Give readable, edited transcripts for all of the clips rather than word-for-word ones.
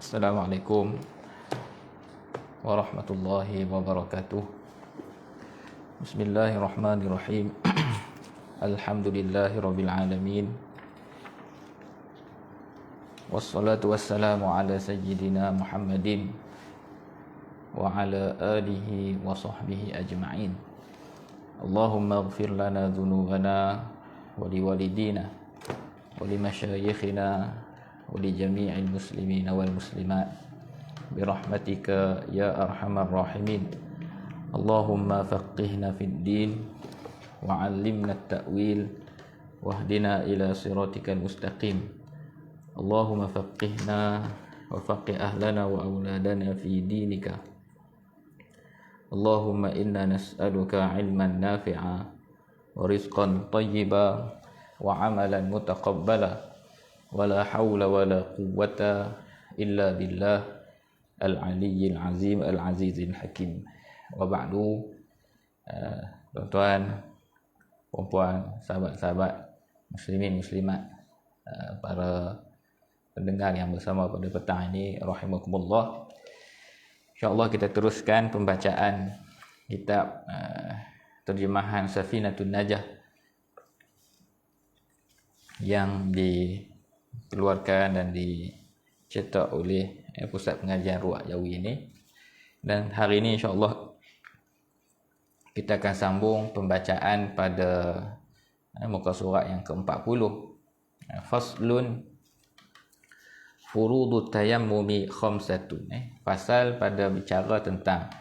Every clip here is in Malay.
Assalamualaikum warahmatullahi wabarakatuh. Bismillahirrahmanirrahim. Alhamdulillahirabbil alamin. Wassalatu wassalamu ala sayyidina Muhammadin wa ala alihi wa sahbihi ajma'in. Allahumma ighfir lana dhunubana wa liwalidina wa limasyayikhina wa li jami'il muslimina wal muslimat birahmatika ya arhamar rahimin. Allahumma faqihna fid din wa 'allimna at-ta'wil wahdina ila siratikal mustaqim. Allahumma faqihna wa faqih ahlana wa auladana fi dinika. Allahumma inna nas'aluka 'ilman nafi'a wa rizqan thayyiba wa 'amalan mutaqabbala. Wala hawla wala quwwata illa billah al-aliyyil azim al-azizil hakim. Wa ba'du. Tuan-tuan, puan-puan, sahabat-sahabat muslimin muslimat, para pendengar yang bersama pada petang ini, rahimakumullah. InsyaAllah kita teruskan pembacaan kitab terjemahan Safinatun Najah yang dikeluarkan dan dicetak oleh Pusat Pengajian Ruak Jawi ini. Dan hari ini insya-Allah kita akan sambung pembacaan pada muka surat yang ke-40. Faslun furudut tayammumi khamsatun. Pasal pada bicara tentang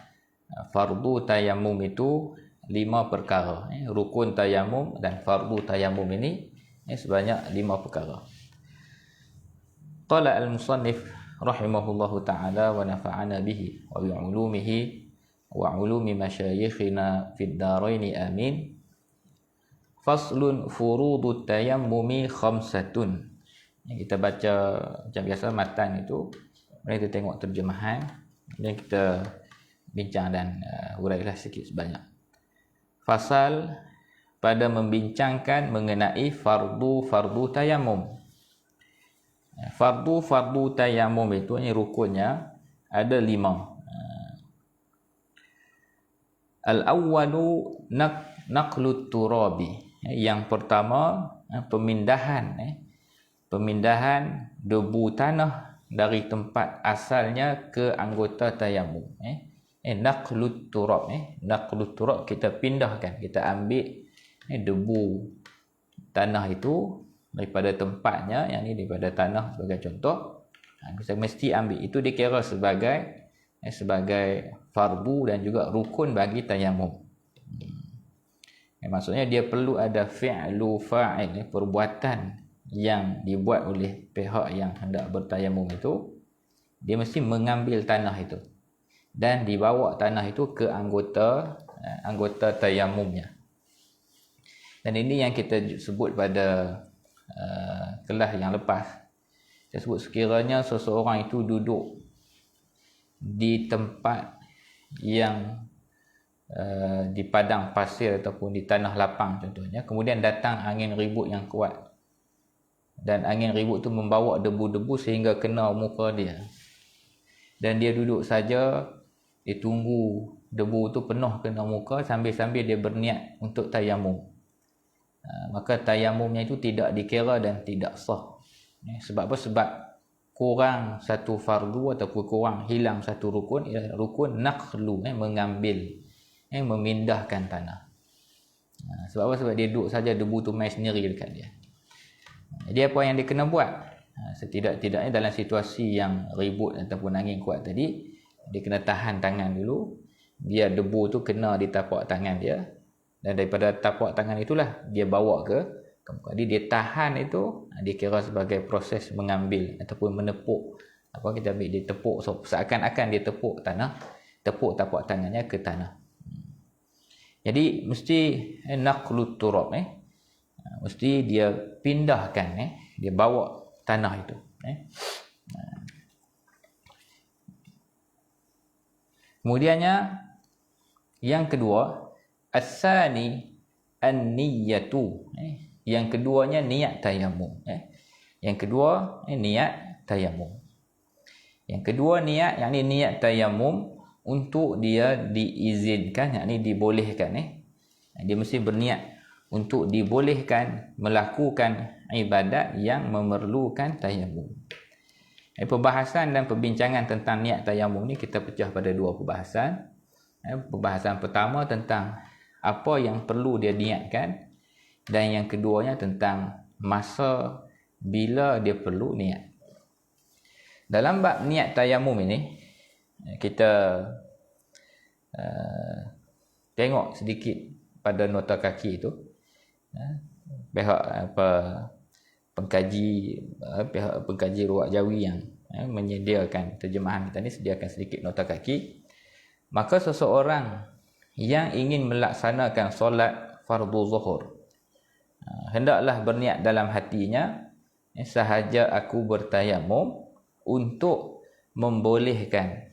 fardu tayammum itu 5 perkara. Rukun tayammum dan fardu tayammum ini sebanyak 5 perkara. Qala al-musannif rahimahullahu ta'ala wa nafa'ana bihi wa bi'ulumihi wa ulumi masyayikhina fid daraini amin. Faslun furudut tayammumi khamsatun. Kita baca macam biasa matan itu, kemudian kita tengok terjemahan, kemudian kita bincang dan hurailah sikit sebanyak. Fasal pada membincangkan mengenai fardu tayammum. Fardu tayammum itu rukunnya ada 5. Al-awwalu naqlut turabi. Yang pertama pemindahan debu tanah dari tempat asalnya ke anggota tayammum. Naqlut turab. Naqlut turab, kita pindahkan, kita ambil debu tanah itu daripada tempatnya, yang ni daripada tanah sebagai contoh. Kita mesti ambil itu, dikira sebagai fardu dan juga rukun bagi tayammum. Maksudnya dia perlu ada fi'lu fa'il, perbuatan yang dibuat oleh pihak yang hendak bertayammum itu. Dia mesti mengambil tanah itu dan dibawa tanah itu ke anggota tayammumnya. Dan ini yang kita sebut pada kelas yang lepas. Saya sebut sekiranya seseorang itu duduk di tempat yang di padang pasir ataupun di tanah lapang contohnya, kemudian datang angin ribut yang kuat dan angin ribut itu membawa debu-debu sehingga kena muka dia, dan dia duduk saja, dia tunggu debu itu penuh kena muka sambil-sambil dia berniat untuk tayammum. Maka tayammumnya itu tidak dikira dan tidak sah. Sebab apa? Sebab kurang satu fardu ataupun kurang hilang satu rukun, ialah rukun naqlu, mengambil, memindahkan tanah. Sebab apa? Sebab dia duduk saja, debu tu main sendiri dekat dia. Jadi apa yang dia kena buat? Setidak-tidaknya dalam situasi yang ribut ataupun angin kuat tadi, dia kena tahan tangan dulu, biar debu tu kena di tapak tangan dia, dan daripada tapak tangan itulah dia bawa ke muka. Jadi dia tahan itu, dikira sebagai proses mengambil ataupun menepuk. Kita ambil, dia tepuk, so seakan-akan dia tepuk tapak tangannya ke tanah. Jadi mesti naqlut turab, mesti dia pindahkan, dia bawa tanah itu. Kemudiannya yang kedua, as-sani an-niyatu. Yang keduanya niat tayammum. Yang kedua niat tayammum. Yang kedua niat, yakni niat tayamum untuk dia diizinkan, yakni dibolehkan. Dia mesti berniat untuk dibolehkan melakukan ibadat yang memerlukan tayamum. Perbahasan dan perbincangan tentang niat tayamum ni kita pecah pada dua perbahasan. Perbahasan pertama tentang apa yang perlu dia niatkan, dan yang keduanya tentang masa bila dia perlu niat. Dalam bab niat tayamum ini, kita tengok sedikit pada nota kaki itu. Pihak pengkaji ruwat jawi yang menyediakan terjemahan kita ni sediakan sedikit nota kaki. Maka seseorang yang ingin melaksanakan solat fardu zuhur, hendaklah berniat dalam hatinya, sahaja aku bertayamum untuk membolehkan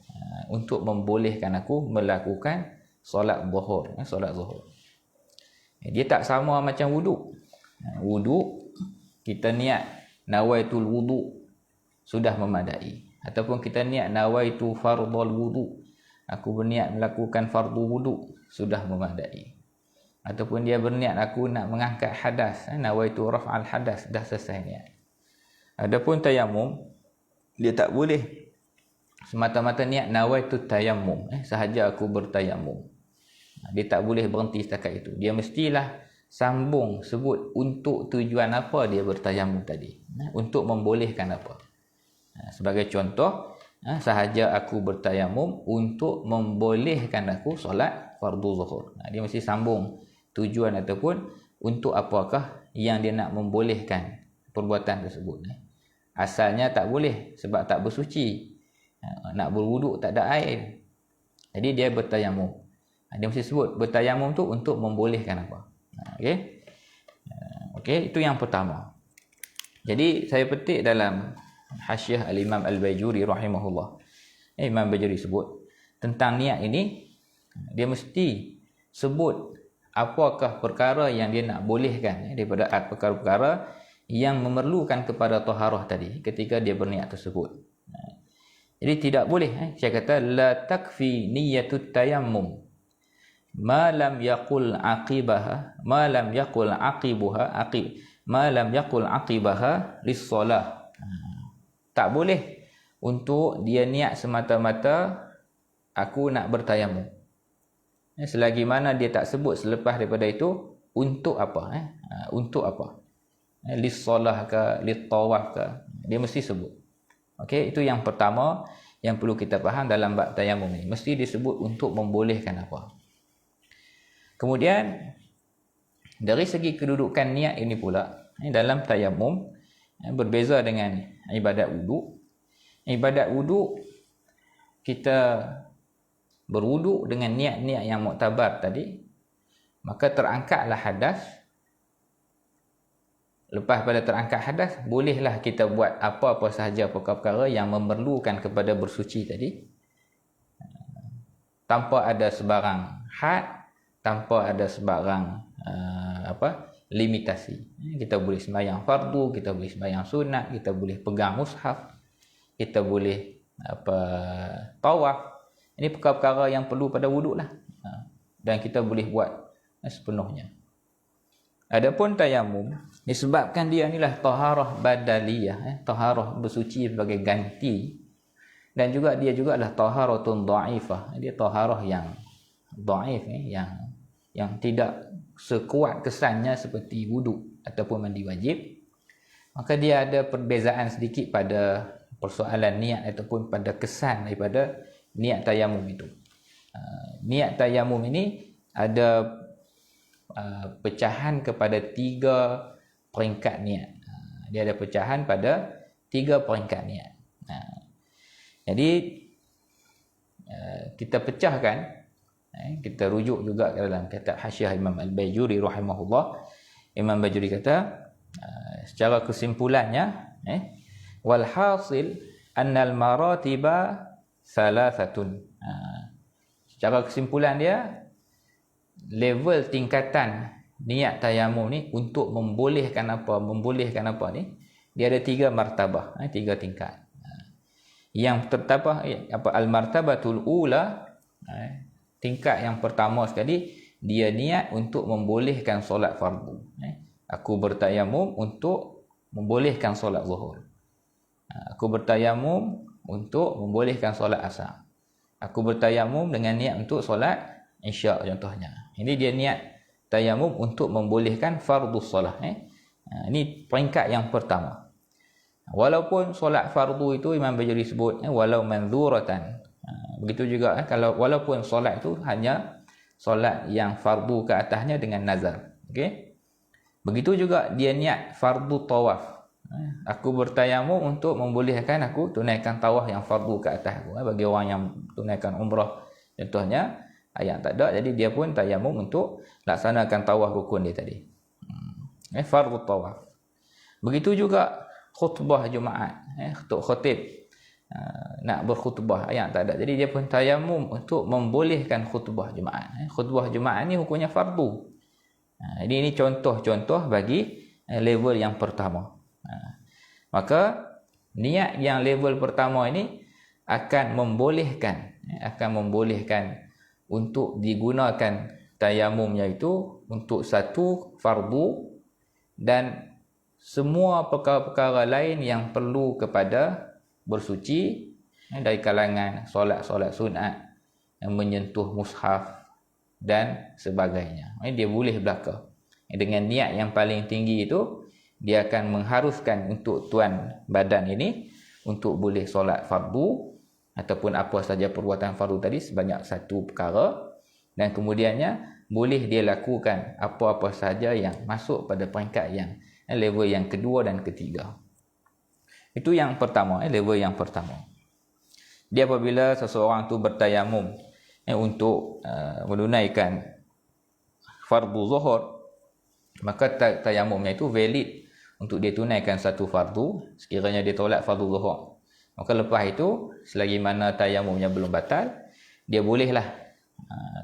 aku melakukan solat zuhur. Dia tak sama macam wuduk. Wuduk kita niat nawaitul wuduk sudah memadai, ataupun kita niat nawaitu fardhul wuduk, aku berniat melakukan fardu wuduk, sudah memadai. Ataupun dia berniat aku nak mengangkat hadas, nawaitu raf'al hadas, dah selesai niat. Adapun tayamum, dia tak boleh semata-mata niat nawaitu tayammum, sahaja aku bertayamum. Dia tak boleh berhenti setakat itu. Dia mestilah sambung sebut untuk tujuan apa dia bertayamum tadi, untuk membolehkan apa. Sebagai contoh, sahaja aku bertayamum untuk membolehkan aku solat fardu zuhur. Dia mesti sambung tujuan ataupun untuk apakah yang dia nak membolehkan perbuatan tersebut. Asalnya tak boleh sebab tak bersuci, nak berwuduk tak ada air, jadi dia bertayamum. Dia mesti sebut bertayamum tu untuk membolehkan apa. Okey, itu yang pertama. Jadi saya petik dalam Hasyiah Al-Imam Al-Bajuri rahimahullah. Imam Bajuri sebut tentang niat ini, dia mesti sebut apakah perkara yang dia nak bolehkan daripada perkara-perkara yang memerlukan kepada taharah tadi ketika dia berniat tersebut. Jadi tidak boleh, saya kata la takfi niyyatut tayammum ma lam yaqul aqibaha lis-solah. Tak boleh untuk dia niat semata-mata aku nak bertayamum, selagi mana dia tak sebut selepas daripada itu untuk apa, untuk apa, lis-solah ke lit-tawaf ke, dia mesti sebut. Okey, itu yang pertama yang perlu kita faham dalam bab tayamum ini, mesti disebut untuk membolehkan apa. Kemudian dari segi kedudukan niat ini pula, dalam tayamum berbeza dengan ibadat wuduk. Ibadat wuduk kita berwuduk dengan niat-niat yang muktabar tadi, maka terangkatlah hadas. Lepas pada terangkat hadas, bolehlah kita buat apa-apa sahaja perkara-perkara yang memerlukan kepada bersuci tadi, tanpa ada sebarang had, tanpa ada sebarang limitasi. Kita boleh sembahyang fardu, kita boleh sembahyang sunat, kita boleh pegang mushaf, kita boleh tawaf. Ini perkara-perkara yang perlu pada wuduk lah, dan kita boleh buat sepenuhnya. Adapun tayamum, disebabkan dia inilah taharah badaliyah, taharah bersuci sebagai ganti, dan juga dia juga adalah taharatun dhaifah. Dia taharah yang dhaif, yang tidak sekuat kesannya seperti wuduk ataupun mandi wajib. Maka dia ada perbezaan sedikit pada persoalan niat ataupun pada kesan daripada niat tayamum itu. Niat tayamum ini ada pecahan kepada 3 peringkat niat. Dia ada pecahan pada 3 peringkat niat. Jadi kita pecahkan, kita rujuk juga ke dalam kitab Hasyiah Imam Al-Bajuri rahimahullah. Imam Bajuri kata secara kesimpulannya, wal hasil annal maratiba salasatun. Secara kesimpulan dia, level tingkatan niat tayamum ni untuk membolehkan apa ni, dia ada 3 martabah, 3 tingkat. Yang tertapa al-martabatul ula, tingkat yang pertama sekali, dia niat untuk membolehkan solat fardu. Aku bertayamum untuk membolehkan solat zuhur. Aku bertayamum untuk membolehkan solat asar. Aku bertayamum dengan niat untuk solat isyak contohnya. Ini dia niat tayamum untuk membolehkan fardu solat. Ini peringkat yang pertama. Walaupun solat fardu itu Imam Bajuri sebut walau manzuratan. Begitu juga kalau walaupun solat itu hanya solat yang fardu ke atasnya dengan nazar. Okey. Begitu juga dia niat fardu tawaf. Aku bertayamum untuk membolehkan aku tunaikan tawaf yang fardu ke atas aku. Bagi orang yang tunaikan umrah contohnya, yang tak ada, jadi dia pun tayamum untuk laksanakan tawaf rukun dia tadi. Fardu tawaf. Begitu juga khutbah Jumaat, untuk khatib nak berkhutbah, yang tak ada, jadi dia pun tayamum untuk membolehkan khutbah Jumaat. Khutbah Jumaat ni hukumnya fardu. Jadi ini contoh-contoh bagi level yang pertama. Maka niat yang level pertama ini akan membolehkan untuk digunakan tayamumnya itu untuk satu fardu dan semua perkara-perkara lain yang perlu kepada bersuci dari kalangan solat-solat sunat yang menyentuh mushaf dan sebagainya. Dia boleh belaka. Dengan niat yang paling tinggi itu, dia akan mengharuskan untuk tuan badan ini untuk boleh solat fardu ataupun apa saja perbuatan fardu tadi sebanyak satu perkara, dan kemudiannya boleh dia lakukan apa-apa saja yang masuk pada peringkat yang level yang kedua dan ketiga. Itu yang pertama, level yang pertama. Dia apabila seseorang tu bertayamum untuk menunaikan fardu zuhur, maka tayamumnya itu valid untuk dia tunaikan satu fardu sekiranya dia tolak fardu zuhur. Maka lepas itu, selagi mana tayamumnya belum batal, dia bolehlah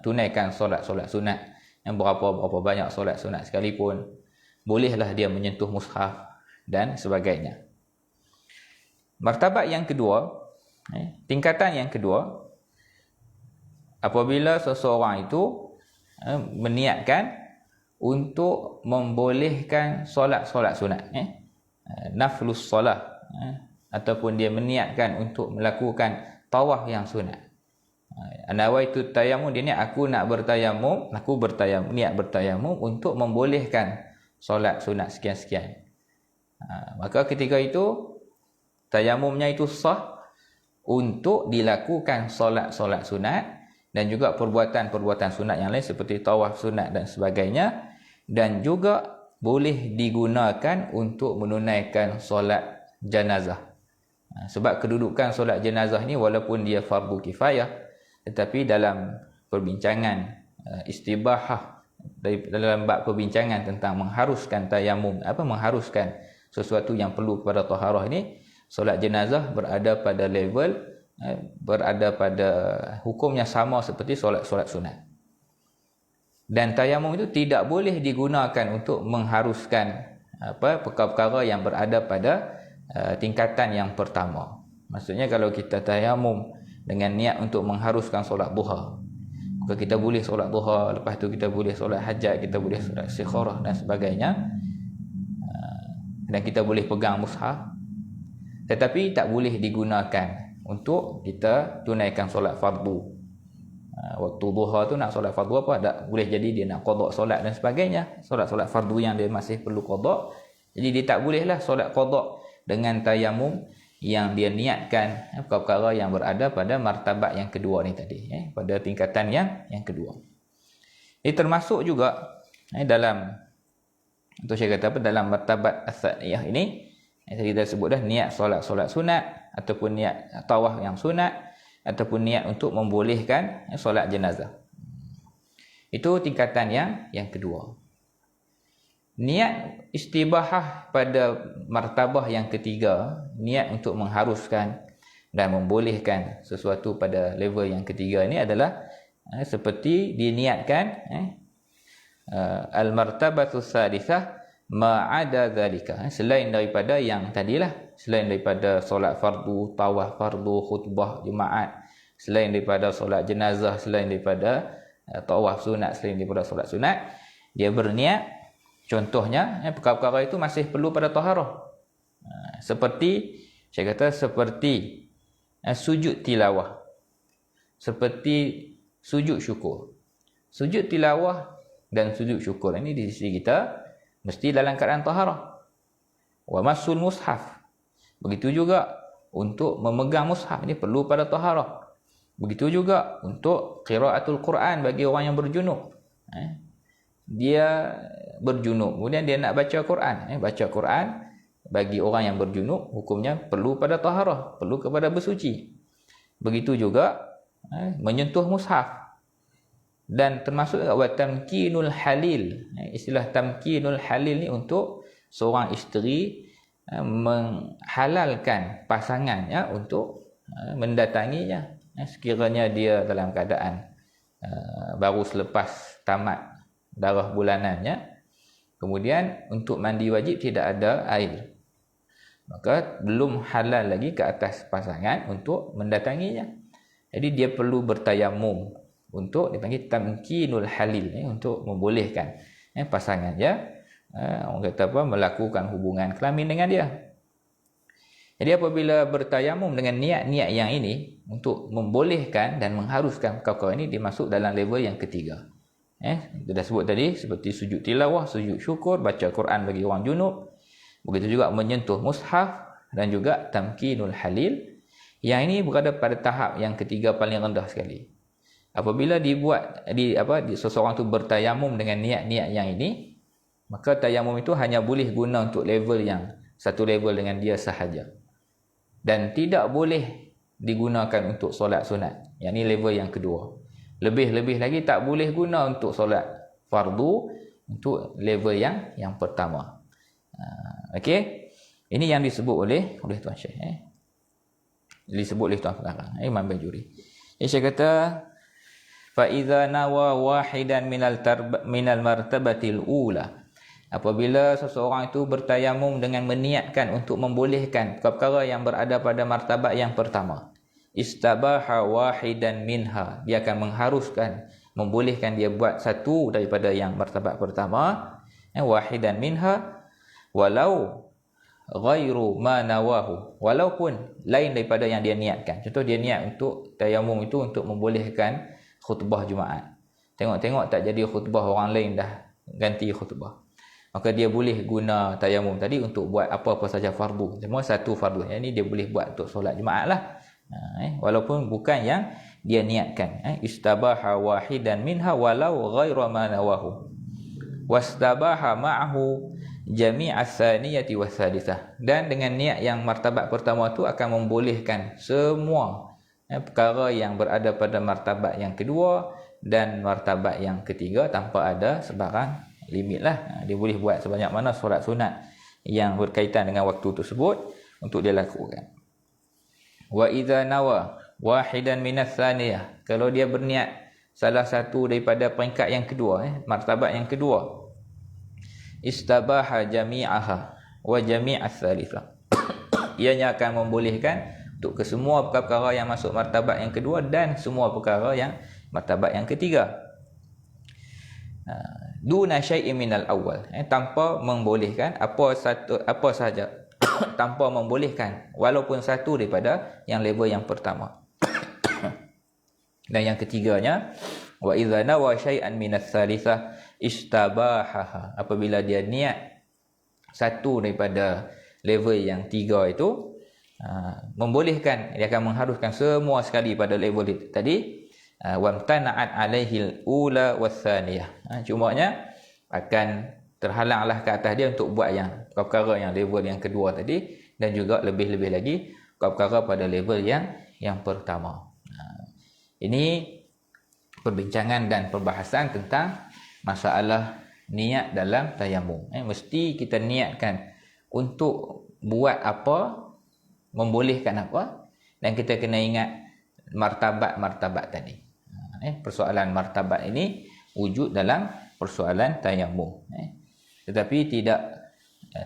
tunaikan solat-solat sunat yang berapa banyak solat sunat sekalipun. Bolehlah dia menyentuh mushaf dan sebagainya. Martabat yang kedua, tingkatan yang kedua, apabila seseorang itu meniatkan untuk membolehkan solat-solat sunat, naflus solat, ataupun dia meniatkan untuk melakukan tawaf yang sunat. Nawaitu tayamum, dia niat aku nak bertayamum, niat bertayamum untuk membolehkan solat sunat sekian-sekian. Maka ketika itu tayamumnya itu sah untuk dilakukan solat-solat sunat dan juga perbuatan-perbuatan sunat yang lain seperti tawaf sunat dan sebagainya, dan juga boleh digunakan untuk menunaikan solat jenazah. Sebab kedudukan solat jenazah ni walaupun dia fardu kifayah, tetapi dalam perbincangan istibahah, dalam bab perbincangan tentang mengharuskan tayamum, mengharuskan sesuatu yang perlu kepada taharah ini, solat jenazah berada pada level, berada pada hukumnya sama seperti solat-solat sunat. Dan tayamum itu tidak boleh digunakan untuk mengharuskan perkara-perkara yang berada pada tingkatan yang pertama. Maksudnya kalau kita tayamum dengan niat untuk mengharuskan solat duha, maka kita boleh solat duha, lepas tu kita boleh solat hajat, kita boleh solat istikharah dan sebagainya, dan kita boleh pegang mushaf, tetapi tak boleh digunakan untuk kita tunaikan solat fardu. Waktu duha tu nak solat fardu apa, tak boleh, jadi dia nak qada solat dan sebagainya, solat-solat fardu yang dia masih perlu qada, jadi dia tak bolehlah solat qada dengan tayamum yang dia niatkan perkara yang berada pada martabat yang kedua ni tadi, pada tingkatan yang kedua. Ini termasuk juga dalam, untuk saya kata dalam martabat as-saniyah ini, tadi kita sebut dah, niat solat-solat sunat ataupun niat tawaf yang sunat ataupun niat untuk membolehkan solat jenazah. Itu tingkatan yang kedua. Niat istibahah pada martabah yang ketiga, niat untuk mengharuskan dan membolehkan sesuatu pada level yang ketiga ini adalah seperti diniatkan al-martabatus sadisah ma'ada zalika, selain daripada yang tadilah, selain daripada solat fardu, tawaf fardu, khutbah Jumaat, selain daripada solat jenazah, selain daripada tawaf sunat, selain daripada solat sunat, dia berniat. Contohnya perkara-perkara itu masih perlu pada taharah. Seperti saya kata seperti sujud tilawah, seperti sujud syukur. Sujud tilawah dan sujud syukur ini di sisi kita mesti dalam keadaan taharah. Wa masul mushaf, begitu juga untuk memegang mushaf ini perlu pada taharah. Begitu juga untuk qiraatul Quran bagi orang yang berjunub. Dia berjunub, kemudian dia nak baca Quran. Baca Quran bagi orang yang berjunub hukumnya perlu pada taharah, perlu kepada bersuci. Begitu juga menyentuh mushaf. Dan termasuk wa tamkinul halil. Istilah tamkinul halil ni untuk seorang isteri menghalalkan pasangannya untuk mendatanginya sekiranya dia dalam keadaan baru selepas tamat darah bulanannya, kemudian untuk mandi wajib tidak ada air, maka belum halal lagi ke atas pasangan untuk mendatanginya. Jadi dia perlu bertayamum untuk dipanggil tamkinul halil, untuk membolehkan pasangan orang kata apa, melakukan hubungan kelamin dengan dia. Jadi apabila bertayamum dengan niat-niat yang ini untuk membolehkan dan mengharuskan perkara ini, dimasuk dalam level yang ketiga. Kita dah sebut tadi seperti sujud tilawah, sujud syukur, baca Quran bagi orang junub, begitu juga menyentuh mushaf dan juga tamkinul halil. Yang ini berada pada tahap yang ketiga paling rendah sekali. Apabila seseorang tu bertayamum dengan niat-niat yang ini, maka tayamum itu hanya boleh guna untuk level yang satu level dengan dia sahaja, dan tidak boleh digunakan untuk solat sunat. Yang ini level yang kedua. Lebih-lebih lagi tak boleh guna untuk solat fardu, untuk level yang pertama. Okey, ini yang disebut oleh Tuan Syekh, disebut oleh Tuan Pengarang, Imam Bajuri. Syekh kata fa idza nawa wahidan minal martabatil ula, apabila seseorang itu bertayamum dengan meniatkan untuk membolehkan perkara yang berada pada martabat yang pertama, istabaha wahidan minha, dia akan mengharuskan, membolehkan dia buat satu daripada yang martabat pertama, wahidan minha, walau ghairu ma nawahu, walaupun lain daripada yang dia niatkan. Contoh dia niat untuk tayamum itu untuk membolehkan khutbah Jumaat. Tengok-tengok tak jadi khutbah, orang lain dah ganti khutbah, maka dia boleh guna tayamum tadi untuk buat apa-apa saja fardu. Semua satu fardu. Yang ini dia boleh buat untuk solat Jumaat lah. Walaupun bukan yang dia niatkan. Istabaha wahidan minha walau ghairu ma nawahu. Wastabaha ma'ahu jami'as tsaniyati was tsalitsah. Dan dengan niat yang martabat pertama tu akan membolehkan semua perkara yang berada pada martabat yang kedua dan martabat yang ketiga tanpa ada sebarang limit lah. Dia boleh buat sebanyak mana solat sunat yang berkaitan dengan waktu tersebut untuk dia lakukan. Wa idza nawa wahidan minas tsaniyah, kalau dia berniat salah satu daripada peringkat yang kedua, martabat yang kedua, istabaha jami'aha wa jami'as tsalitsah, ianya akan membolehkan untuk kesemua perkara yang masuk martabat yang kedua dan semua perkara yang martabat yang ketiga. Duna syai'in minal awal, tanpa membolehkan apa sahaja tanpa membolehkan walaupun satu daripada yang level yang pertama. Dan yang ketiganya, wa idza nawa syai'an minas tsalitsah istabahaha, apabila dia niat satu daripada level yang tiga itu, membolehkan, dia akan mengharuskan semua sekali pada level itu tadi. Wamtana'at alaihil ula wasaniyah, cumanya akan terhalanglah ke atas dia untuk buat yang perkara yang level yang kedua tadi, dan juga lebih-lebih lagi perkara pada level yang pertama. Ini perbincangan dan perbahasan tentang masalah niat dalam tayamum. Mesti kita niatkan untuk buat apa, membolehkan apa, dan kita kena ingat martabat-martabat tadi. Persoalan martabat ini wujud dalam persoalan tayamum. Tetapi tidak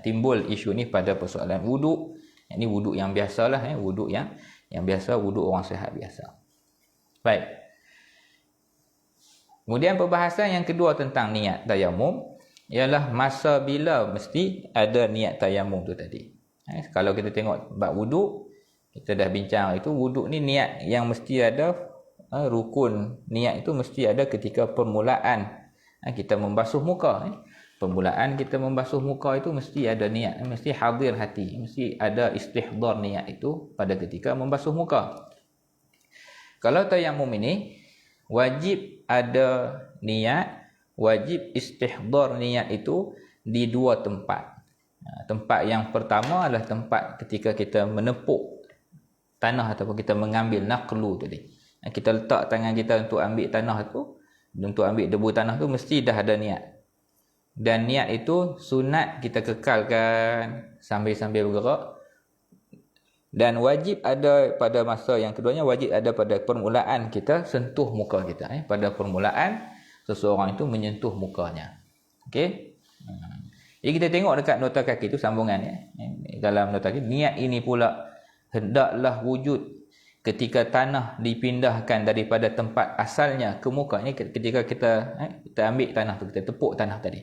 timbul isu ni pada persoalan wuduk. Ini wuduk yang biasalah, wuduk yang biasa, wuduk orang sihat biasa. Baik. Kemudian perbahasan yang kedua tentang niat tayamum ialah masa bila mesti ada niat tayamum tu tadi. Kalau kita tengok bab wuduk, kita dah bincang itu, wuduk ni niat yang mesti ada, rukun niat itu mesti ada ketika permulaan kita membasuh muka. Permulaan kita membasuh muka itu mesti ada niat, mesti hadir hati, mesti ada istihdar niat itu pada ketika membasuh muka. Kalau tayamum ini wajib ada niat, wajib istihdar niat itu di dua tempat. Tempat yang pertama adalah tempat ketika kita menepuk tanah ataupun kita mengambil naqlu tadi. Kita letak tangan kita untuk ambil tanah tu, untuk ambil debu tanah tu, mesti dah ada niat. Dan niat itu sunat kita kekalkan sambil-sambil bergerak. Dan wajib ada pada masa yang keduanya, wajib ada pada permulaan kita sentuh muka kita. Pada permulaan seseorang itu menyentuh mukanya. Okey. Jadi kita tengok dekat nota kaki itu sambungan dalam nota kaki, niat ini pula hendaklah wujud ketika tanah dipindahkan daripada tempat asalnya ke muka. Ini ketika kita ambil tanah tu, kita tepuk tanah tadi.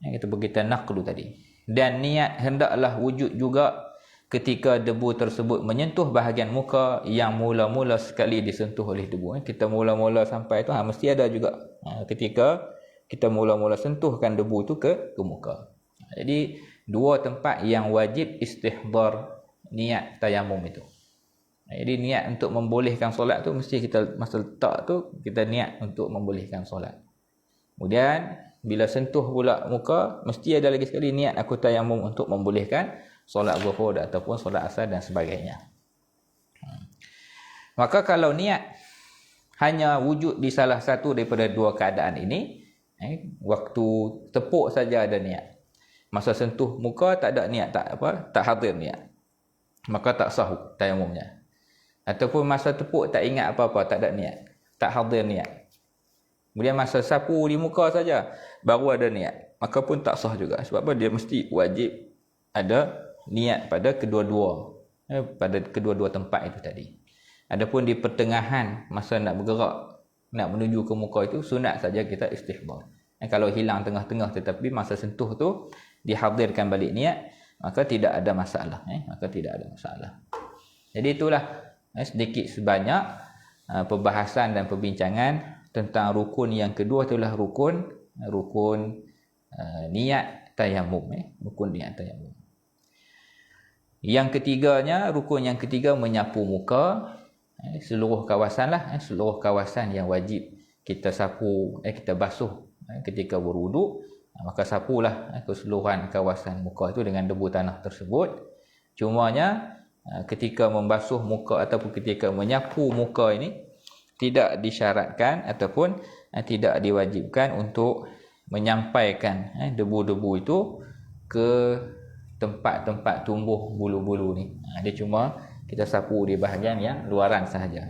Kita berkaitan naqlu tadi. Dan niat hendaklah wujud juga ketika debu tersebut menyentuh bahagian muka yang mula-mula sekali disentuh oleh debu. Kita mula-mula sampai tu mesti ada juga ketika kita mula-mula sentuhkan debu tu ke muka. Jadi dua tempat yang wajib istihdar niat tayamum itu. Jadi niat untuk membolehkan solat tu mesti kita masa letak tu kita niat untuk membolehkan solat. Kemudian bila sentuh pula muka, mesti ada lagi sekali niat aku tayamum untuk membolehkan solat zuhur ataupun solat asar dan sebagainya. Maka kalau niat hanya wujud di salah satu daripada dua keadaan ini, waktu tepuk saja ada niat. Masa sentuh muka tak ada niat, tak hadir niat. Maka tak sah tayamumnya. Ataupun masa tepuk tak ingat apa-apa, tak ada niat, tak hadir niat. Kemudian masa sapu di muka saja baru ada niat, maka pun tak sah juga. Sebab apa? Dia mesti wajib ada niat pada kedua-dua, pada kedua-dua tempat itu tadi. Adapun di pertengahan masa nak bergerak, nak menuju ke muka itu, sunat saja kita istihdar. Kalau hilang tengah-tengah tetapi masa sentuh tu dihadirkan balik niat, maka tidak ada masalah. Maka tidak ada masalah. Jadi itulah sedikit sebanyak perbahasan dan perbincangan tentang rukun yang kedua, itulah rukun niat tayamum. Rukun niat tayamum. Yang ketiganya, rukun yang ketiga menyapu muka. Seluruh kawasan lah, seluruh kawasan yang wajib kita sapu, kita basuh ketika berwuduk. Maka sapulah keseluruhan kawasan muka itu dengan debu tanah tersebut. Cumanya ketika membasuh muka ataupun ketika menyapu muka ini tidak disyaratkan ataupun tidak diwajibkan untuk menyampaikan debu-debu itu ke tempat-tempat tumbuh bulu-bulu ni. Dia cuma kita sapu di bahagian yang luaran sahaja.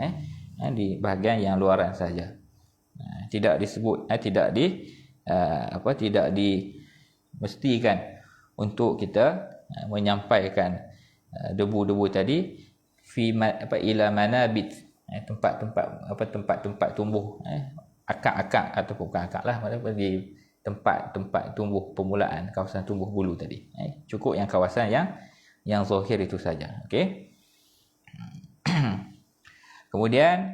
Di bahagian yang luaran sahaja. Tidak disebut, tidak dimestikan untuk kita menyampaikan debu-debu tadi ila manabit, tempat-tempat tumbuh, akak-akak ataupun bukan akak lah, di tempat-tempat tumbuh permulaan, kawasan tumbuh bulu tadi. Cukup yang kawasan yang zahir itu saja. Okey. Kemudian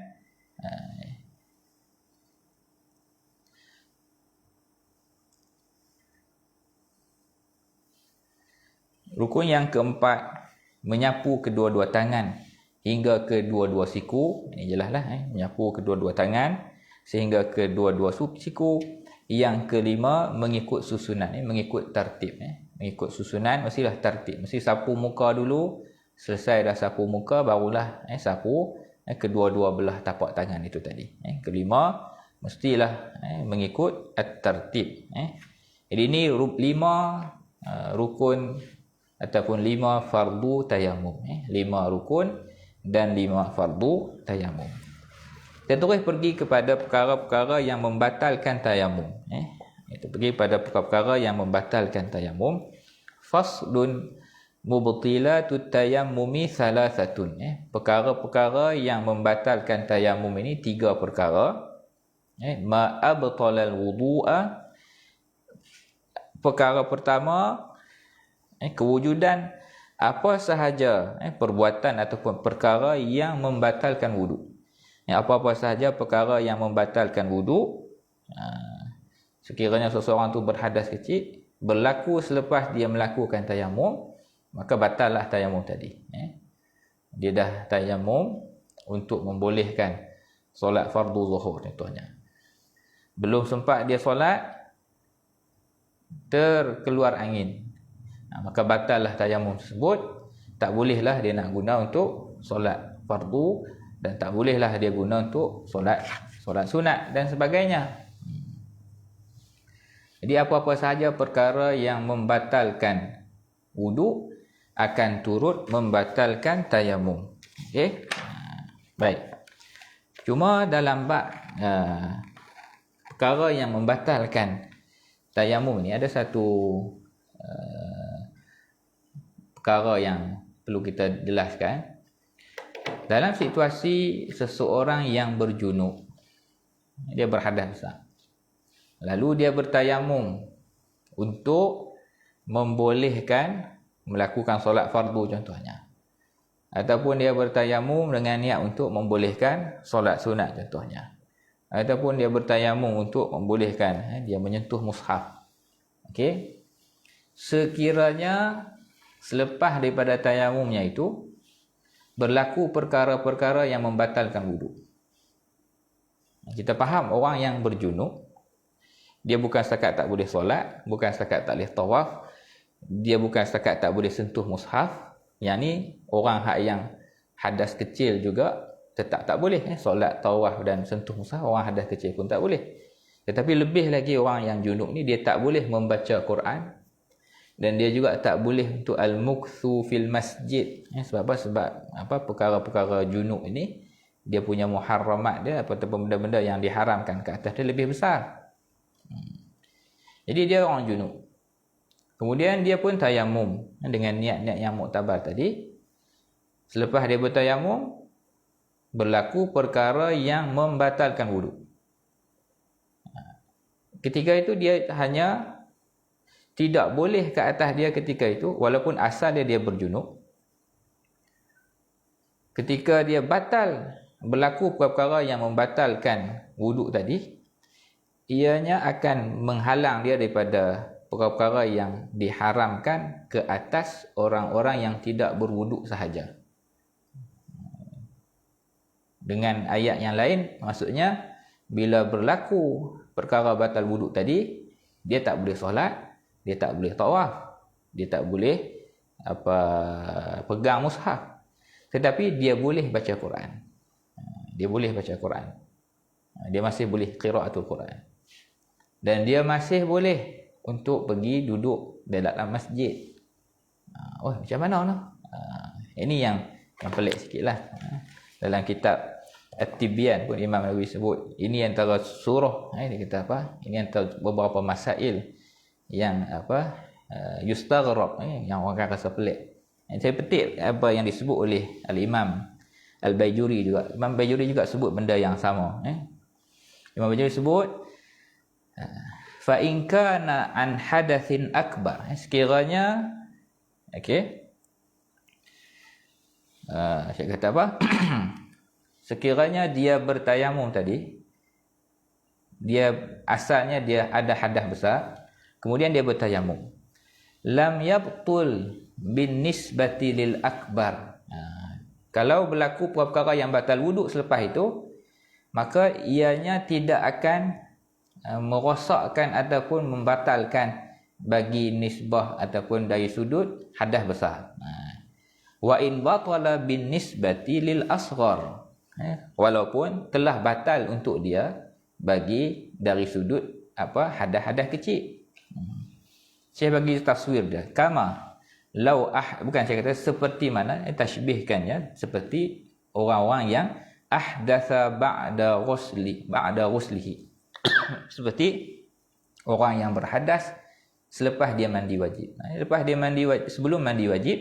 rukun yang keempat, menyapu kedua-dua tangan hingga kedua-dua siku. Ini jelaslah, menyapu kedua-dua tangan sehingga kedua-dua siku. Yang kelima, mengikut susunan, mengikut tertib. Mengikut susunan, mestilah tertib. Mesti sapu muka dulu, selesai dah sapu muka, barulah sapu kedua-dua belah tapak tangan itu tadi. Kelima, mestilah mengikut tertib. Jadi ini 5 rukun ataupun 5 fardu tayamum. 5 rukun dan 5 fardu tayamum. Kita terus pergi kepada perkara-perkara yang membatalkan tayamum. Itu pergi pada perkara-perkara yang membatalkan tayamum. Faslun mubtilatut tayammumi thalathatun. Perkara-perkara yang membatalkan tayamum ini 3 perkara. Ma abtalal wudu'a. Perkara pertama, kewujudan apa sahaja perbuatan ataupun perkara yang membatalkan wudu. Apa-apa sahaja perkara yang membatalkan wudu, sekiranya seseorang tu berhadas kecil, berlaku selepas dia melakukan tayamum, maka batallah tayamum tadi. Dia dah tayamum untuk membolehkan solat fardu zuhur contohnya. Belum sempat dia solat, terkeluar angin. Maka batallah tayamum tersebut. Tak bolehlah dia nak guna untuk solat fardu, dan tak bolehlah dia guna untuk solat sunat dan sebagainya. Jadi apa-apa sahaja perkara yang membatalkan wudu akan turut membatalkan tayamum. Okey. Baik. Cuma dalam bab perkara yang membatalkan tayamum ni ada satu perkara yang perlu kita jelaskan. Dalam situasi seseorang yang berjunub, dia berhadas besar, lalu dia bertayamum untuk membolehkan melakukan solat fardu contohnya, ataupun dia bertayamum dengan niat untuk membolehkan solat sunat contohnya, ataupun dia bertayamum untuk membolehkan dia menyentuh mushaf. Okey. Sekiranya selepas daripada tayamumnya itu berlaku perkara-perkara yang membatalkan wudu. Kita faham orang yang berjunub, dia bukan setakat tak boleh solat, bukan setakat tak boleh tawaf, dia bukan setakat tak boleh sentuh mushaf. Yang ni orang yang hadas kecil juga tetap tak boleh. Solat, tawaf dan sentuh mushaf, orang hadas kecil pun tak boleh. Tetapi lebih lagi orang yang junub ni, dia tak boleh membaca Quran, dan dia juga tak boleh untuk al-mukthu fil masjid. Sebab apa? Sebab perkara-perkara junub ini, dia punya muharramat dia, ataupun benda-benda yang diharamkan ke atas dia lebih besar. Jadi dia orang junub. Kemudian dia pun tayamum dengan niat-niat yang muktabar tadi. Selepas dia bertayamum, berlaku perkara yang membatalkan wudu. Ketika itu dia hanya tidak boleh ke atas dia ketika itu, walaupun asal dia berjunub. Ketika dia batal, berlaku perkara yang membatalkan wuduk tadi, ianya akan menghalang dia daripada perkara-perkara yang diharamkan ke atas orang-orang yang tidak berwuduk sahaja. Dengan ayat yang lain, maksudnya bila berlaku perkara batal wuduk tadi, dia tak boleh solat, dia tak boleh tawaf, dia tak boleh pegang mushaf. Tetapi dia boleh baca Quran. Dia boleh baca Quran. Dia masih boleh qiraatul Quran. Dan dia masih boleh untuk pergi duduk dalam masjid. Oh, macam mana no? Ini yang pelik sikitlah. Dalam kitab At-Tibyan pun Imam Nawawi sebut, ini antara surah, dia kata apa? Ini antara beberapa masail yang yustaghrab, yang orang akan rasa pelik. Saya petik apa yang disebut oleh Al-Imam Al-Baijuri juga. Imam Baijuri juga sebut benda yang sama. Imam Baijuri sebut, fa in kana an hadatsin akbar, sekiranya saya kata apa? Sekiranya dia bertayamum tadi, dia asalnya dia ada hadas besar, kemudian dia bertayamum, lam yabtul bin nisbati lil akbar. Kalau berlaku perkara yang batal wuduk selepas itu, maka ianya tidak akan merosakkan ataupun membatalkan bagi nisbah ataupun dari sudut hadas besar. Wa in batala bin nisbati lil asghar, walaupun telah batal untuk dia bagi dari sudut hadas-hadas kecil. Saya bagi taswir dia, kama lau bukan saya kata seperti mana, tashbihkannya seperti orang-orang yang ahdatha ba'da ghuslihi seperti orang yang berhadas selepas dia mandi wajib. Lepas dia mandi wajib, sebelum mandi wajib,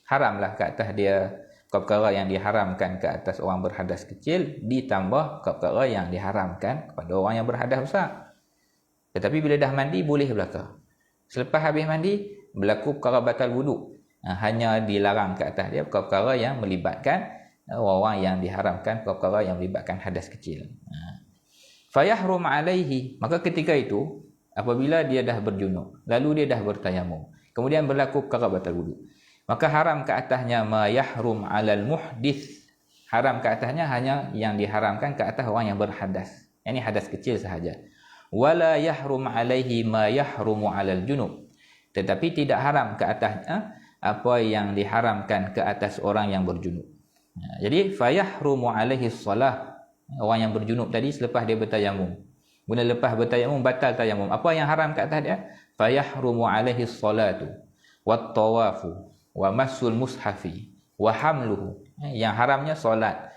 haramlah ke atas dia perkara yang diharamkan ke atas orang berhadas kecil ditambah perkara yang diharamkan kepada orang yang berhadas besar. Tetapi bila dah mandi boleh belaka. Selepas habis mandi berlaku perkara batal wuduk. Hanya dilarang ke atas dia perkara yang melibatkan orang-orang yang diharamkan, perkara yang melibatkan hadas kecil. Fayahrum alaihi, maka ketika itu apabila dia dah berjunub, lalu dia dah bertayamum, kemudian berlaku perkara batal wuduk, maka haram ke atasnya ma yahrum alal muhdits. Haram ke atasnya hanya yang diharamkan ke atas orang yang berhadas. Ini hadas kecil sahaja. Wala yahrum alaihi ma yahrumu alal junub. Tetapi tidak haram ke atasnya apa yang diharamkan ke atas orang yang berjunub. Jadi fayahrumu alaihi shalah. Orang yang berjunub tadi selepas dia bertayamum. Kemudian lepas bertayamum batal tayamum. Apa yang haram ke atas dia? Fayahrumu alaihi salatu wat tawafu wa masul mushafi wa hamluhu. Yang haramnya solat,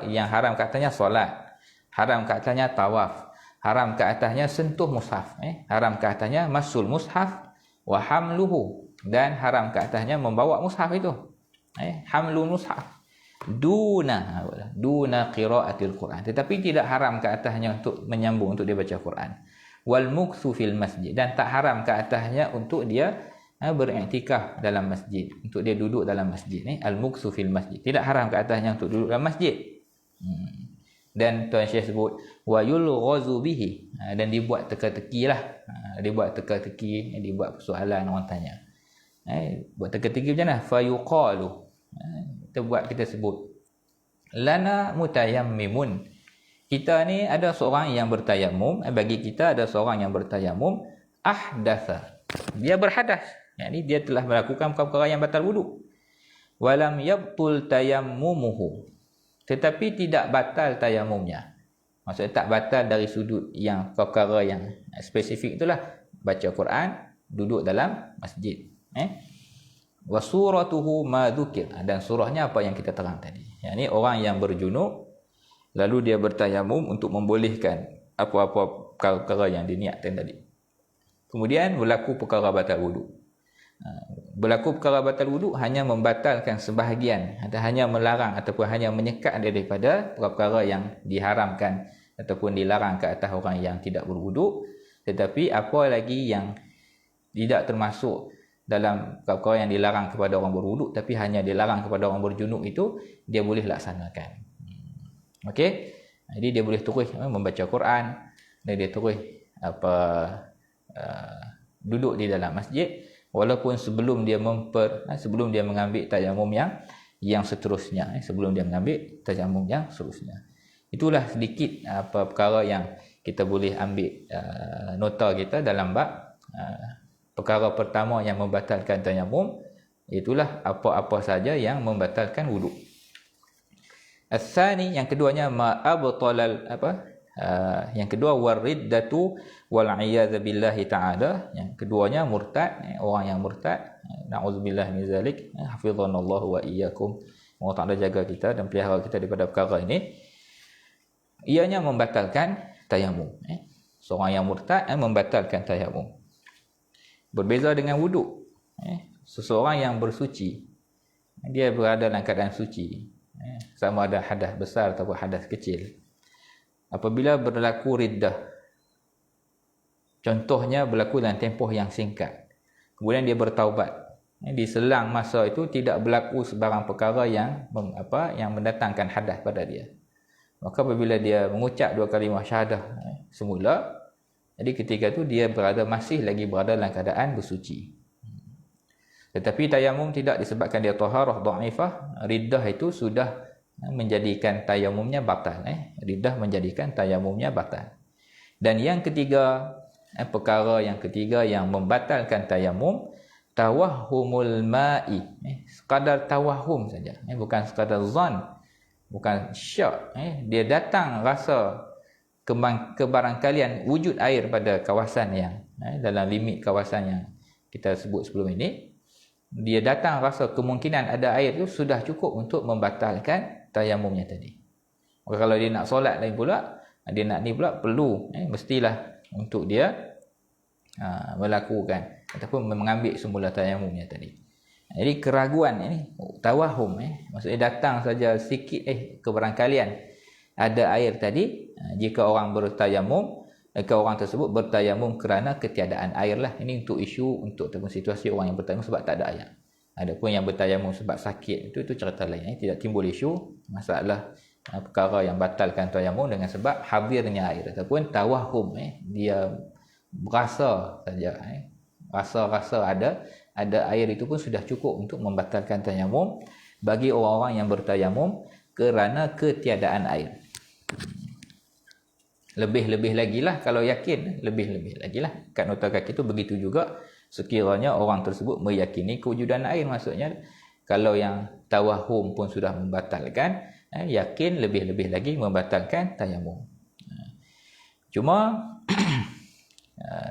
yang haram ke atasnya solat, haram ke atasnya tawaf, haram ke atasnya sentuh mushaf, haram ke atasnya masul mushaf wa hamluhu, dan haram ke atasnya membawa mushaf itu, hamlul mushaf duna qiraatil Quran, tetapi tidak haram ke atasnya untuk menyambung untuk dia baca Quran. Wal mukthu fil masjid, dan tak haram ke atasnya untuk dia beriktikaf dalam masjid, untuk dia duduk dalam masjid. Al-mukthu fil masjid, tidak haram ke atasnya untuk duduk dalam masjid. Dan Tuan Syekh sebut wa yulghazu bihi, dan dibuat teka-teki lah, dibuat teka-teki, dibuat persoalan orang tanya. Buat teka-teki macam mana? Fa yuqalu, kita sebut lana mutayammimun, kita ni ada seorang yang bertayamum, bagi kita ada seorang yang bertayamum, ahdatha, dia berhadas, yakni dia telah melakukan perkara yang batal wuduk. Walam yabtul tayammumuhu, tetapi tidak batal tayamumnya. Maksudnya tak batal dari sudut yang perkara yang spesifik itulah, baca Quran, duduk dalam masjid. Wa suratuhu ma dzukir, dan surahnya apa yang kita terang tadi. Yakni orang yang berjunub lalu dia bertayamum untuk membolehkan apa-apa perkara yang diniatkan tadi. Kemudian berlaku perkara batal wuduk. Berlaku perkara batal wuduk hanya membatalkan sebahagian, atau hanya melarang ataupun hanya menyekat daripada perkara yang diharamkan ataupun dilarang ke atas orang yang tidak berwuduk. Tetapi apa lagi yang tidak termasuk dalam perkara yang dilarang kepada orang berwuduk tapi hanya dilarang kepada orang berjunub, itu dia boleh laksanakan. Okey, jadi dia boleh terus membaca Quran, dan dia terus duduk di dalam masjid walaupun sebelum dia mengambil tayamum yang seterusnya, sebelum dia mengambil tayamum yang seterusnya. Itulah sedikit perkara yang kita boleh ambil nota kita dalam bab perkara pertama yang membatalkan tayamum, itulah apa-apa saja yang membatalkan wuduk. As-sani, yang keduanya ma abtalal yang kedua wariddatu wal iyadz billahi ta'ala, yang keduanya murtad, orang yang murtad, na'udzubillah min zalik, hafizanallahu wa iyyakum. Allah Taala jaga kita dan pelihara kita daripada perkara ini. Ianya membatalkan tayamum. Seorang yang murtad membatalkan tayamum. Berbeza dengan wuduk. Seseorang yang bersuci, dia berada dalam keadaan suci, sama ada hadas besar atau hadas kecil. Apabila berlaku riddah, contohnya berlaku dalam tempoh yang singkat, kemudian dia bertaubat, di selang masa itu tidak berlaku sebarang perkara yang mendatangkan hadas pada dia, maka apabila dia mengucap 2 kalimah syahadah semula, jadi ketika itu dia masih lagi berada dalam keadaan bersuci. Tetapi tayamum tidak, disebabkan dia taharah dhaifah, riddah itu sudah menjadikan tayamumnya batal. Riddah menjadikan tayamumnya batal. Dan yang ketiga, perkara yang ketiga yang membatalkan tayamum, tawahhumul ma'i. Sekadar tawahum saja, bukan sekadar zan, bukan syak. Dia datang rasa kebarangkalian wujud air pada kawasan yang dalam limit kawasan yang kita sebut sebelum ini. Dia datang rasa kemungkinan ada air itu sudah cukup untuk membatalkan tayamumnya tadi. Maka kalau dia nak solat lain pula, dia nak ni pula, perlu mestilah untuk dia melakukan ataupun mengambil semula tayamumnya tadi. Jadi keraguan ini tawahum, maksudnya datang saja sikit kebarangkalian ada air tadi, jika orang bertayamum, maka orang tersebut bertayamum kerana ketiadaan air lah. Ini untuk isu untuk ataupun situasi orang yang bertayamum sebab tak ada air. Adapun yang bertayamum sebab sakit itu cerita lain, tidak timbul isu masalah perkara yang batalkan tayamum dengan sebab hadirnya air ataupun tawahum, dia berasa saja, rasa-rasa ada air itu pun sudah cukup untuk membatalkan tayamum bagi orang-orang yang bertayamum kerana ketiadaan air. Lebih-lebih lagi lah kalau yakin, lebih-lebih lagi lah. Kat nota kaki itu begitu juga sekiranya orang tersebut meyakini kewujudan air. Maksudnya kalau yang tawahum pun sudah membatalkan, yakin lebih-lebih lagi membatalkan tayamum. Cuma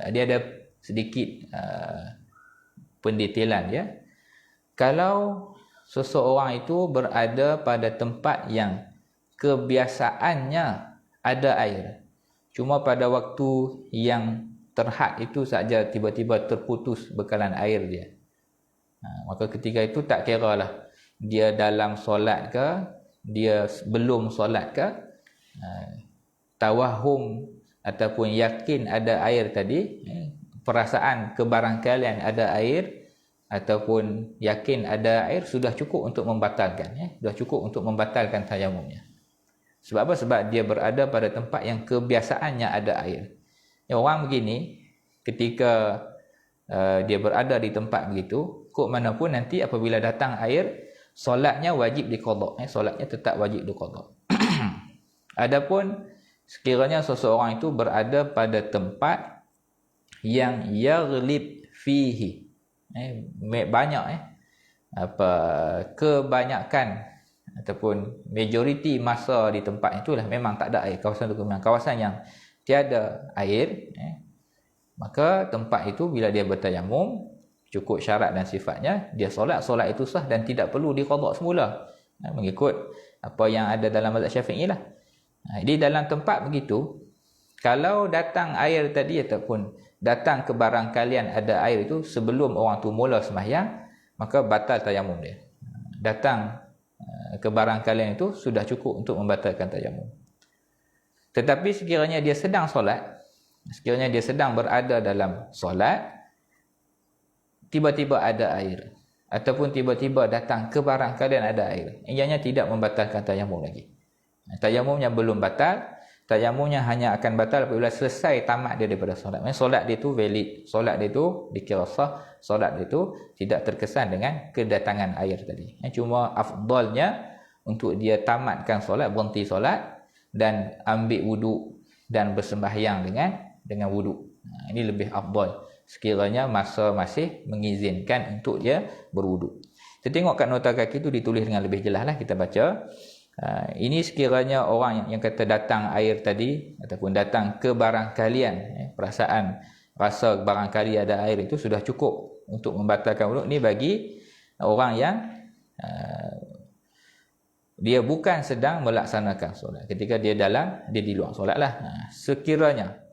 dia ada sedikit pendetailan dia. Kalau seseorang itu berada pada tempat yang kebiasaannya ada air, cuma pada waktu yang terhad itu saja tiba-tiba terputus bekalan air dia, maka ketika itu tak kira lah dia dalam solat ke, dia belum solat ke, tawahum ataupun yakin ada air tadi, perasaan kebarangkalian ada air ataupun yakin ada air sudah cukup untuk membatalkan, sudah cukup untuk membatalkan tayamumnya. Sebab apa? Sebab dia berada pada tempat yang kebiasaannya ada air. Orang begini ketika dia berada di tempat begitu, kok manapun nanti apabila datang air, solatnya wajib diqada, solatnya tetap wajib diqada. Adapun sekiranya seseorang itu berada pada tempat yang yaghlib fihi, banyak kebanyakan ataupun majoriti masa di tempat itulah memang tak ada air, kawasan itu memang kawasan yang tiada air, maka tempat itu bila dia bertayamum cukup syarat dan sifatnya, dia solat itu sah dan tidak perlu diqada semula, mengikut apa yang ada dalam mazhab Syafi'i lah. Jadi dalam tempat begitu, kalau datang air tadi ataupun datang ke barang kalian ada air itu sebelum orang tu mula sembahyang, maka batal tayamum dia. Datang ke barang kalian itu sudah cukup untuk membatalkan tayamum. Tetapi sekiranya dia sedang solat, sekiranya dia sedang berada dalam solat, tiba-tiba ada air ataupun tiba-tiba datang ke barang kalian ada air, ianya tidak membatalkan tayamum lagi. Tayamumnya belum batal, tayamumnya hanya akan batal apabila selesai tamat dia daripada solat. Maksudnya solat dia tu valid, solat dia tu dikira sah, solat dia tu tidak terkesan dengan kedatangan air tadi. Cuma afdalnya untuk dia tamatkan solat, berhenti solat dan ambil wuduk dan bersembahyang dengan wuduk. Ini lebih afdal sekiranya masa masih mengizinkan untuk dia berwuduk. Kita tengok kat nota kaki tu ditulis dengan lebih jelas lah, kita baca. Ini sekiranya orang yang kata datang air tadi ataupun datang ke barang kalian, perasaan rasa barangkali ada air itu sudah cukup untuk membatalkan wuduk. Ini bagi orang yang dia bukan sedang melaksanakan solat, ketika dia di luar solat lah. Sekiranya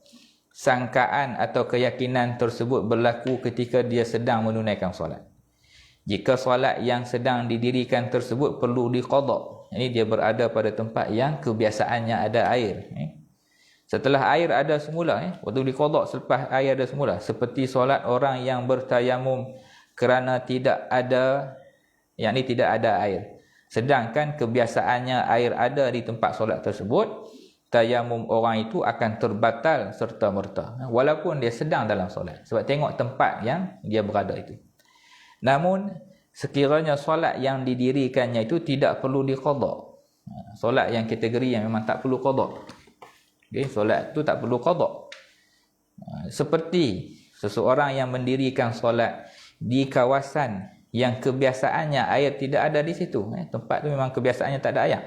sangkaan atau keyakinan tersebut berlaku ketika dia sedang menunaikan solat, jika solat yang sedang didirikan tersebut perlu diqada, ini dia berada pada tempat yang kebiasaannya ada air. Setelah air ada semula, waktu diqada selepas air ada semula, seperti solat orang yang bertayamum kerana tidak ada air, sedangkan kebiasaannya air ada di tempat solat tersebut, tayamum orang itu akan terbatal serta-merta walaupun dia sedang dalam solat, sebab tengok tempat yang dia berada itu. Namun sekiranya solat yang didirikannya itu tidak perlu diqada, solat yang kategori yang memang tak perlu qada, solat itu tak perlu qada, seperti seseorang yang mendirikan solat di kawasan yang kebiasaannya air tidak ada di situ, tempat itu memang kebiasaannya tak ada air,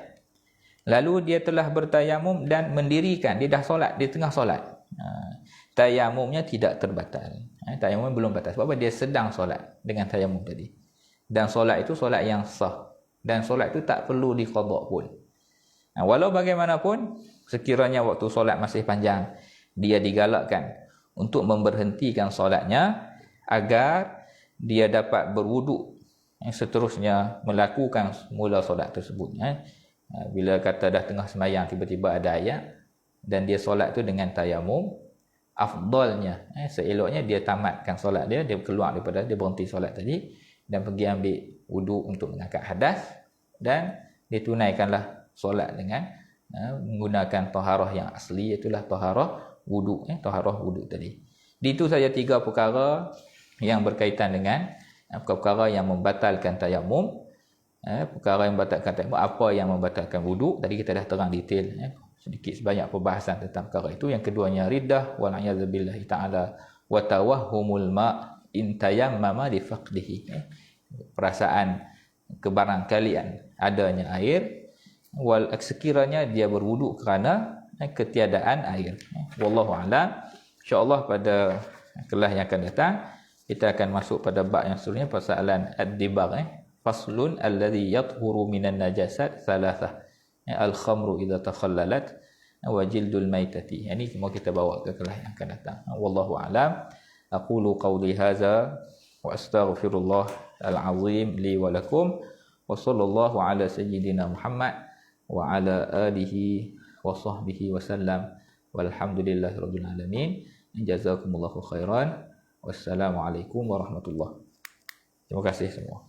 lalu dia telah bertayamum dan mendirikan, dia dah solat di tengah solat, tayamumnya tidak terbatal. Tayamum belum batal, sebab apa? Dia sedang solat dengan tayamum tadi, dan solat itu solat yang sah, dan solat itu tak perlu diqada pun. Walau bagaimanapun, sekiranya waktu solat masih panjang, dia digalakkan untuk memberhentikan solatnya agar dia dapat berwuduk seterusnya melakukan semula solat tersebut. Bila kata dah tengah sembahyang tiba-tiba ada ayat dan dia solat tu dengan tayamum, afdalnya, seeloknya dia tamatkan solat dia keluar daripada, dia berhenti solat tadi dan pergi ambil wuduk untuk mengangkat hadas dan dia tunaikanlah solat dengan menggunakan taharah yang asli, itulah taharah wuduk, taharah wuduk tadi. Itu saja 3 perkara yang berkaitan dengan perkara yang membatalkan tayamum. Perkara yang membatalkan tayamum, apa yang membatalkan wuduk, tadi kita dah terang detail sedikit sebanyak perbahasan tentang perkara itu. Yang keduanya riddah wal a'yadzu billahi ta'ala wa tawahhumul ma' in tayammama li faqdihi, perasaan kebarangkalian adanya air sekiranya dia berwuduk kerana ketiadaan air. Wallahu a'lam. InsyaAllah pada kelas yang akan datang kita akan masuk pada bab yang seterusnya, persoalan ad-dibar. Faslun alladhi yathuru minan najasat thalathah, al-khamru idza takhallalat wa jildul maitati. Ini semua kita bawa ke kelas yang akan datang. Wallahu a'lam. Aqulu qawli hadza wa astaghfirullah al-azim li wa lakum wa sallallahu ala sayyidina Muhammad wa ala alihi wa sahbihi wa sallam walhamdulillahi rabbil alamin. Jazakumullahu khairan. Wassalamualaikum warahmatullahi. Terima kasih semua.